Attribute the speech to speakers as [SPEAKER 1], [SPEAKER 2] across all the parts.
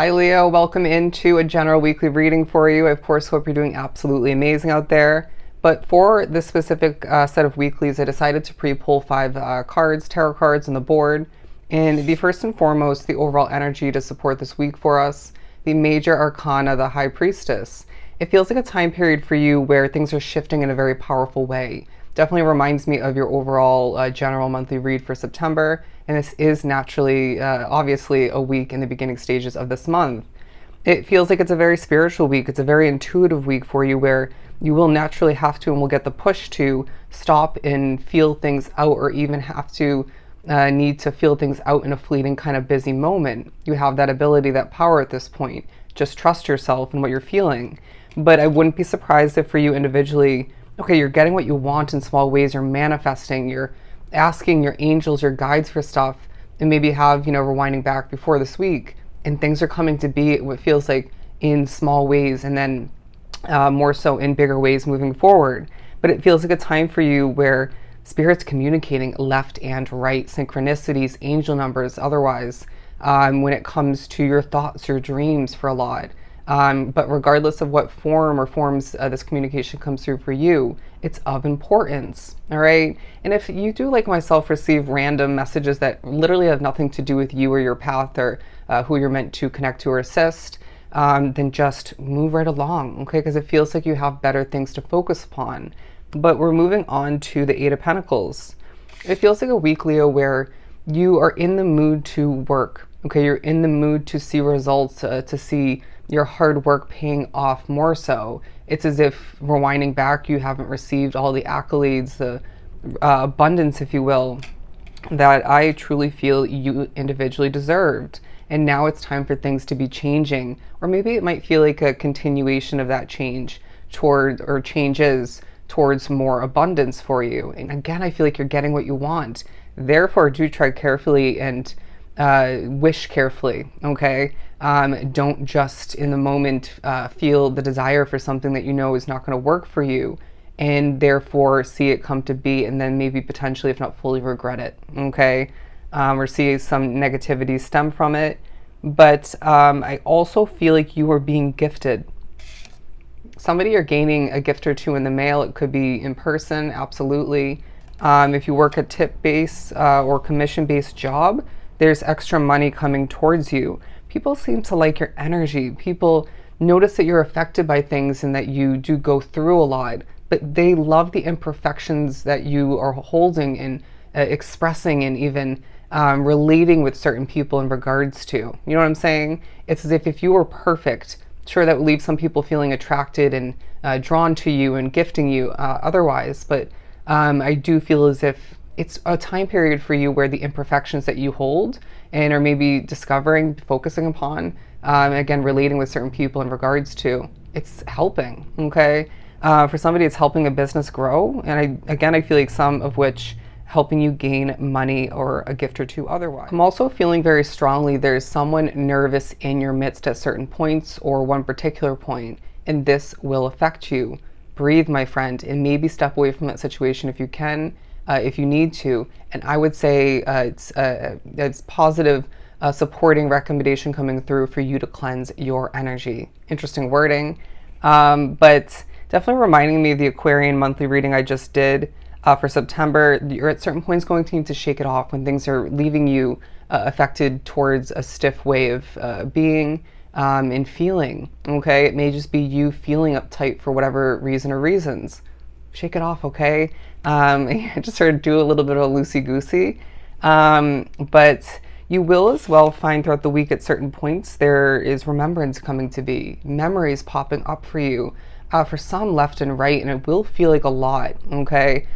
[SPEAKER 1] Hi Leo, welcome into a general weekly reading for you. I of course hope you're doing absolutely amazing out there. But for this specific set of weeklies, I decided to pre-pull five cards, tarot cards on the board. And the first and foremost, the overall energy to support this week for us, the major arcana, the High Priestess. It feels like a time period for you where things are shifting in a very powerful way. Definitely reminds me of your overall general monthly read for September. And this is naturally, obviously, a week in the beginning stages of this month. It feels like it's a very spiritual week. It's a very intuitive week for you where you will naturally have to and will get the push to stop and feel things out, or even have to need to feel things out in a fleeting kind of busy moment. You have that ability, that power at this point. Just trust yourself and what you're feeling. But I wouldn't be surprised if for you individually, okay, you're getting what you want in small ways, you're manifesting, you're asking your angels, your guides for stuff, and maybe have, rewinding back before this week, and things are coming to be what feels like in small ways, and then more so in bigger ways moving forward. But it feels like a time for you where spirit's communicating left and right, synchronicities, angel numbers, otherwise, when it comes to your thoughts, your dreams for a lot. But regardless of what form or forms this communication comes through for you, it's of importance, all right? And if you do, like myself, receive random messages that literally have nothing to do with you or your path or who you're meant to connect to or assist, then just move right along, okay? Because it feels like you have better things to focus upon. But we're moving on to the Eight of Pentacles. It feels like a week, Leo, where you are in the mood to work, okay? You're in the mood to see results, to see your hard work paying off more so. It's as if, rewinding back, you haven't received all the accolades, the abundance, if you will, that I truly feel you individually deserved. And now it's time for things to be changing. Or maybe it might feel like a continuation of that change toward, or changes towards more abundance for you. And again, I feel like you're getting what you want. Therefore, do tread carefully and wish carefully, okay? Don't just in the moment feel the desire for something that you know is not going to work for you, and therefore see it come to be, and then maybe potentially, if not fully, regret it, okay? Or see some negativity stem from it. But I also feel like you are being gifted. Somebody are gaining a gift or two in the mail. It could be in person, absolutely. If you work a tip-based or commission-based job, there's extra money coming towards you. People seem to like your energy. People notice that you're affected by things and that you do go through a lot, but they love the imperfections that you are holding and expressing, and even relating with certain people in regards to. You know what I'm saying? It's as if you were perfect. Sure, that would leave some people feeling attracted and drawn to you and gifting you otherwise, but I do feel as if it's a time period for you where the imperfections that you hold and are maybe discovering, focusing upon, again, relating with certain people in regards to, it's helping, okay? For somebody, it's helping a business grow. And I feel like some of which helping you gain money or a gift or two otherwise. I'm also feeling very strongly there's someone nervous in your midst at certain points, or one particular point, and this will affect you. Breathe, my friend, and maybe step away from that situation if you can. If you need to. And I would say it's positive supporting recommendation coming through for you to cleanse your energy. Interesting wording, but definitely reminding me of the Aquarian monthly reading I just did for September. You're at certain points going to need to shake it off when things are leaving you affected towards a stiff way of being and feeling, okay? It may just be you feeling uptight for whatever reason or reasons. Shake it off, okay? Just sort of do a little bit of a loosey-goosey. But you will as well find throughout the week at certain points there is remembrance coming to be, memories popping up for you, for some left and right, and it will feel like a lot, okay?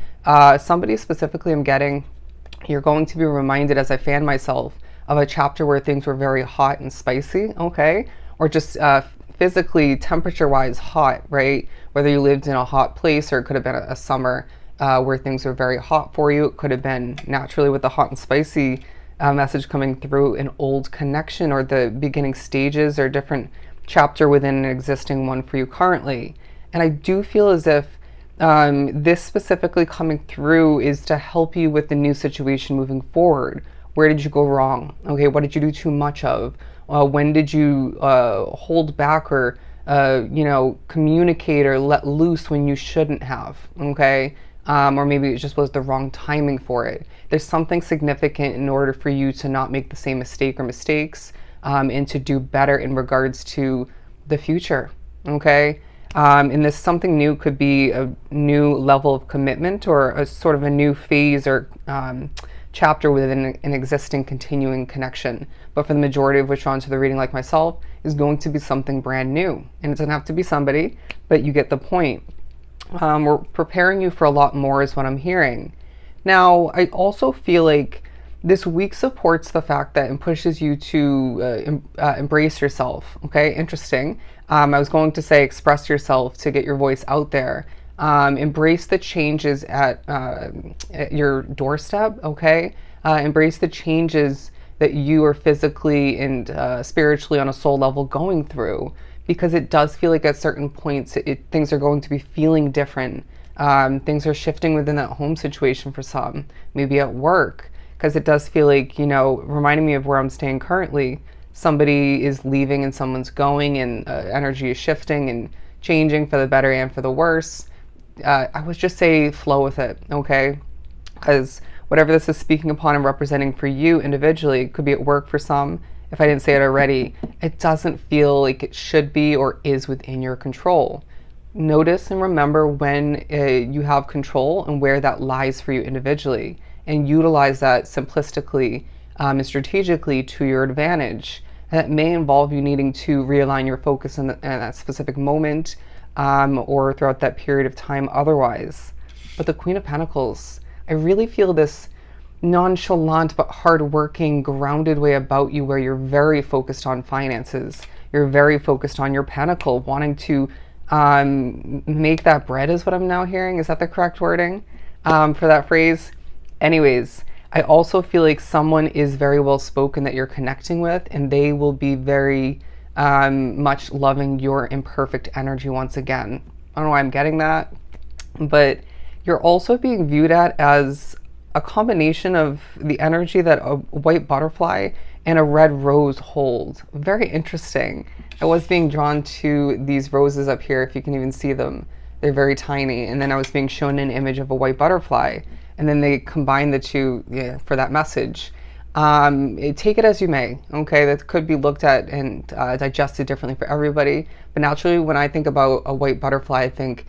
[SPEAKER 1] Somebody specifically I'm getting, you're going to be reminded, as I fan myself, of a chapter where things were very hot and spicy, okay? Or just physically, temperature-wise hot, right? Whether you lived in a hot place, or it could have been a summer where things were very hot for you. It could have been naturally with the hot and spicy message coming through an old connection, or the beginning stages, or different chapter within an existing one for you currently. And I do feel as if this specifically coming through is to help you with the new situation moving forward. Where did you go wrong? Okay, what did you do too much of? When did you hold back or communicate or let loose when you shouldn't have? Okay. Or maybe it just was the wrong timing for it. There's something significant in order for you to not make the same mistake or mistakes, and to do better in regards to the future. Okay. And this something new could be a new level of commitment or a sort of a new phase or chapter within an existing continuing connection. But for the majority of which drawn to the reading, like myself, is going to be something brand new. And it doesn't have to be somebody, but you get the point. We're preparing you for a lot more is what I'm hearing. Now, I also feel like this week supports the fact that and pushes you to embrace yourself. Okay, interesting. I was going to say express yourself to get your voice out there. Embrace the changes at your doorstep. Okay, embrace the changes that you are physically and spiritually on a soul level going through, because it does feel like at certain points things are going to be feeling different. Things are shifting within that home situation for some, maybe at work, because it does feel like, reminding me of where I'm staying currently, somebody is leaving and someone's going, and energy is shifting and changing for the better and for the worse. I would just say flow with it, okay? Because whatever this is speaking upon and representing for you individually, it could be at work for some. If I didn't say it already, it doesn't feel like it should be or is within your control. Notice and remember when you have control and where that lies for you individually, and utilize that simplistically and strategically to your advantage. And that may involve you needing to realign your focus in that specific moment, or throughout that period of time otherwise. But the Queen of Pentacles, I really feel this nonchalant but hardworking, grounded way about you, where you're very focused on finances. You're very focused on your pentacle, wanting to make that bread is what I'm now hearing. Is that the correct wording for that phrase? Anyways, I also feel like someone is very well spoken that you're connecting with, and they will be very much loving your imperfect energy once again. I don't know why I'm getting that, but you're also being viewed at as a combination of the energy that a white butterfly and a red rose hold. Very interesting. I was being drawn to these roses up here, if you can even see them. They're very tiny. And then I was being shown an image of a white butterfly. And then they combine the two for that message. Take it as you may, okay? That could be looked at and digested differently for everybody. But naturally, when I think about a white butterfly, I think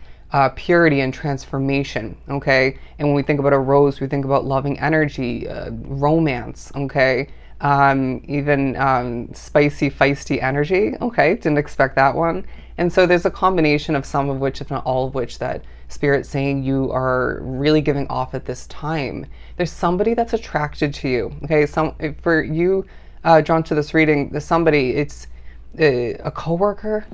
[SPEAKER 1] purity and transformation, okay? And when we think about a rose, we think about loving energy, romance, okay? Even spicy, feisty energy, okay? Didn't expect that one. And so there's a combination of some of which, if not all of which, that Spirit's saying you are really giving off at this time. There's somebody that's attracted to you, okay? For you drawn to this reading, there's somebody, it's a coworker.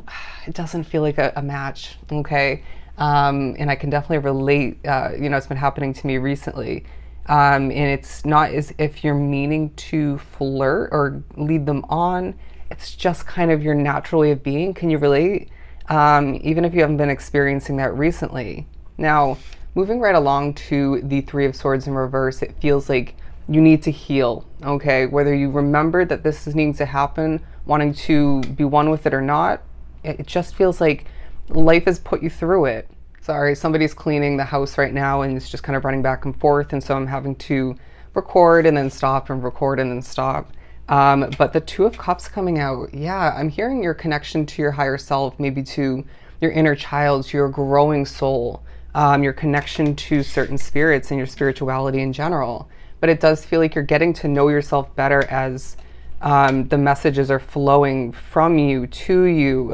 [SPEAKER 1] It doesn't feel like a match, okay? And I can definitely relate, it's been happening to me recently. And it's not as if you're meaning to flirt or lead them on. It's just kind of your natural way of being. Can you relate? Even if you haven't been experiencing that recently. Now, moving right along to the Three of Swords in reverse, it feels like you need to heal, okay? Whether you remember that this is needing to happen, wanting to be one with it or not, it just feels like life has put you through it. Sorry, somebody's cleaning the house right now and it's just kind of running back and forth, and so I'm having to record and then stop and record and then stop. But the Two of Cups coming out, yeah, I'm hearing your connection to your higher self, maybe to your inner child, to your growing soul, your connection to certain spirits and your spirituality in general. But it does feel like you're getting to know yourself better as the messages are flowing from you to you,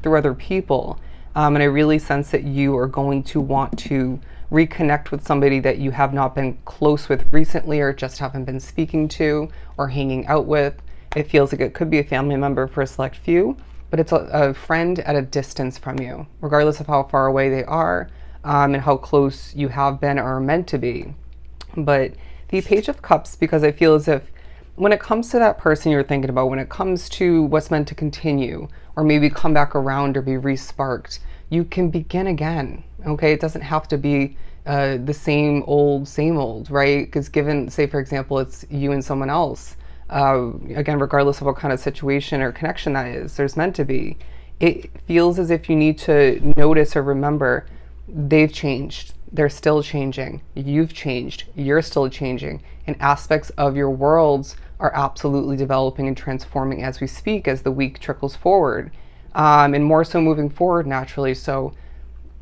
[SPEAKER 1] through other people. And I really sense that you are going to want to reconnect with somebody that you have not been close with recently, or just haven't been speaking to or hanging out with. It feels like it could be a family member for a select few, but it's a friend at a distance from you, regardless of how far away they are, and how close you have been or are meant to be. But the Page of Cups, because I feel as if when it comes to that person you're thinking about, when it comes to what's meant to continue, or maybe come back around or be re-sparked, you can begin again, okay? It doesn't have to be the same old, right? Because given, say for example, it's you and someone else, again, regardless of what kind of situation or connection that is, there's meant to be. It feels as if you need to notice or remember they've changed. They're still changing. You've changed. You're still changing. And aspects of your worlds are absolutely developing and transforming as we speak, as the week trickles forward. And more so moving forward naturally. So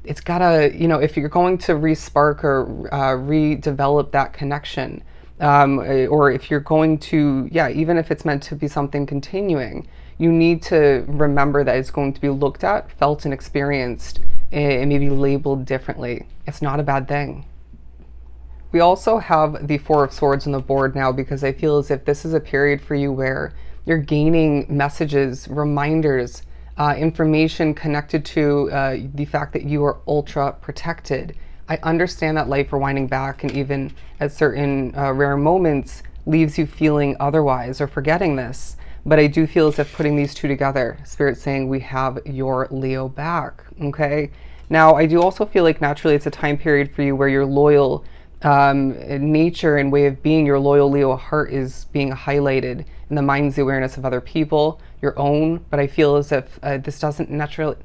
[SPEAKER 1] it's gotta, if you're going to re-spark or redevelop that connection, or if you're going to, even if it's meant to be something continuing, you need to remember that it's going to be looked at, felt, and experienced, and maybe labeled differently. It's not a bad thing. We also have the Four of Swords on the board now because I feel as if this is a period for you where you're gaining messages, reminders, information connected to the fact that you are ultra protected. I understand that life rewinding back and even at certain rare moments leaves you feeling otherwise or forgetting this. But I do feel as if putting these two together, Spirit saying we have your Leo back, okay? Now, I do also feel like naturally it's a time period for you where your loyal nature and way of being, your loyal Leo heart is being highlighted in the mind's awareness of other people, your own. But I feel as if this doesn't naturally,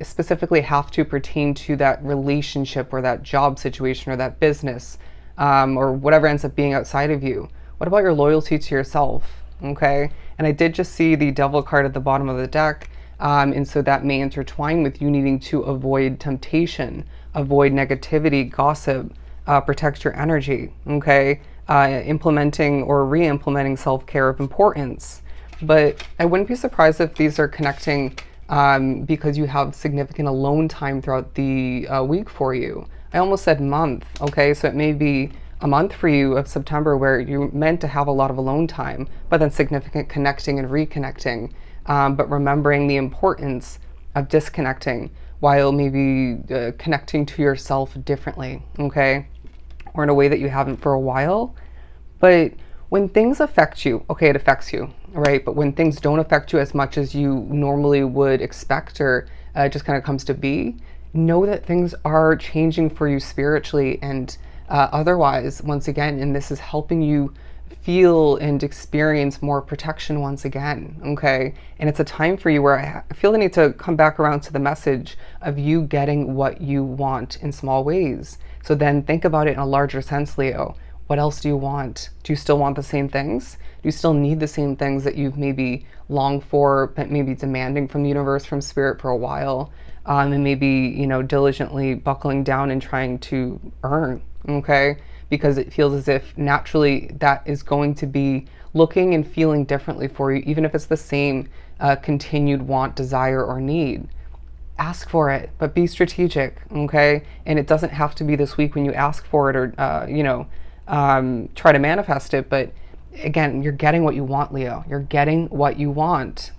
[SPEAKER 1] specifically have to pertain to that relationship or that job situation or that business or whatever ends up being outside of you. What about your loyalty to yourself? Okay. And I did just see the Devil card at the bottom of the deck. And so that may intertwine with you needing to avoid temptation, avoid negativity, gossip, protect your energy, okay? Implementing or re-implementing self-care of importance. But I wouldn't be surprised if these are connecting because you have significant alone time throughout the week for you. I almost said month, okay? So it may be a month for you of September where you're meant to have a lot of alone time, but then significant connecting and reconnecting. But remembering the importance of disconnecting while maybe connecting to yourself differently, okay? Or in a way that you haven't for a while. But when things affect you, okay, it affects you, right? But when things don't affect you as much as you normally would expect or just kind of comes to be, know that things are changing for you spiritually and otherwise, once again, and this is helping you feel and experience more protection once again, okay? And it's a time for you where I feel the need to come back around to the message of you getting what you want in small ways. So then think about it in a larger sense, Leo. What else do you want? Do you still want the same things? Do you still need the same things that you've maybe longed for, but maybe demanding from the universe, from spirit for a while, and maybe, diligently buckling down and trying to earn, okay? Because it feels as if naturally that is going to be looking and feeling differently for you, even if it's the same continued want, desire, or need. Ask for it, but be strategic, okay? And it doesn't have to be this week when you ask for it or, try to manifest it. But again, you're getting what you want, Leo. You're getting what you want.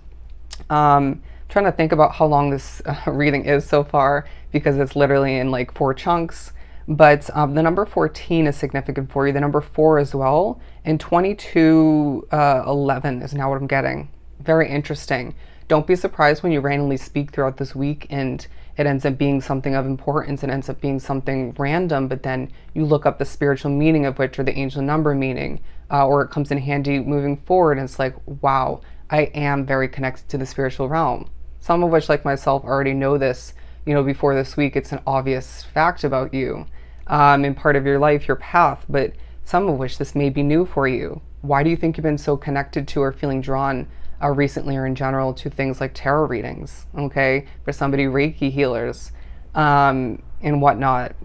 [SPEAKER 1] Trying to think about how long this reading is so far because it's literally in like 4 chunks. But the number 14 is significant for you. The number 4 as well. And 2211 is now what I'm getting. Very interesting. Don't be surprised when you randomly speak throughout this week and it ends up being something of importance. It ends up being something random, but then you look up the spiritual meaning of which, or the angel number meaning, or it comes in handy moving forward. And it's like, wow, I am very connected to the spiritual realm. Some of which, like myself, already know this, before this week. It's an obvious fact about you. In part of your life, your path, but some of which this may be new for you. Why do you think you've been so connected to or feeling drawn recently or in general to things like tarot readings, okay? For somebody, Reiki healers, and whatnot.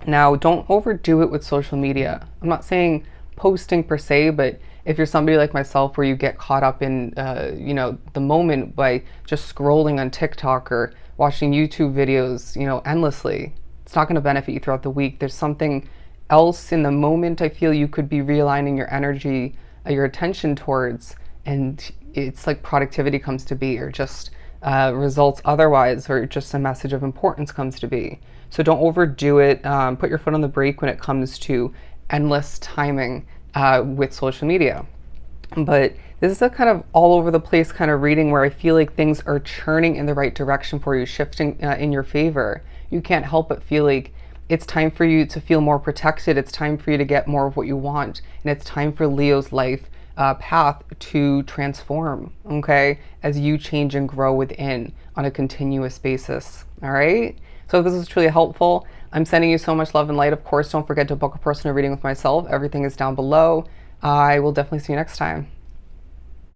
[SPEAKER 1] Now, don't overdo it with social media. I'm not saying posting per se, but if you're somebody like myself where you get caught up in, the moment by just scrolling on TikTok or watching YouTube videos, endlessly, it's not going to benefit you throughout the week. There's something else in the moment I feel you could be realigning your energy, your attention towards, and it's like productivity comes to be, or just results otherwise, or just a message of importance comes to be. So don't overdo it. Put your foot on the brake when it comes to endless timing with social media. But this is a kind of all over the place kind of reading where I feel like things are churning in the right direction for you, shifting in your favor. You can't help but feel like It's time for you to feel more protected. It's time for you to get more of what you want. And it's time for Leo's life path to transform, okay, as you change and grow within on a continuous basis. All right. So if this is truly helpful, I'm sending you so much love and light. Of course, don't forget to book a personal reading with myself. Everything is down below. I will definitely see you next time.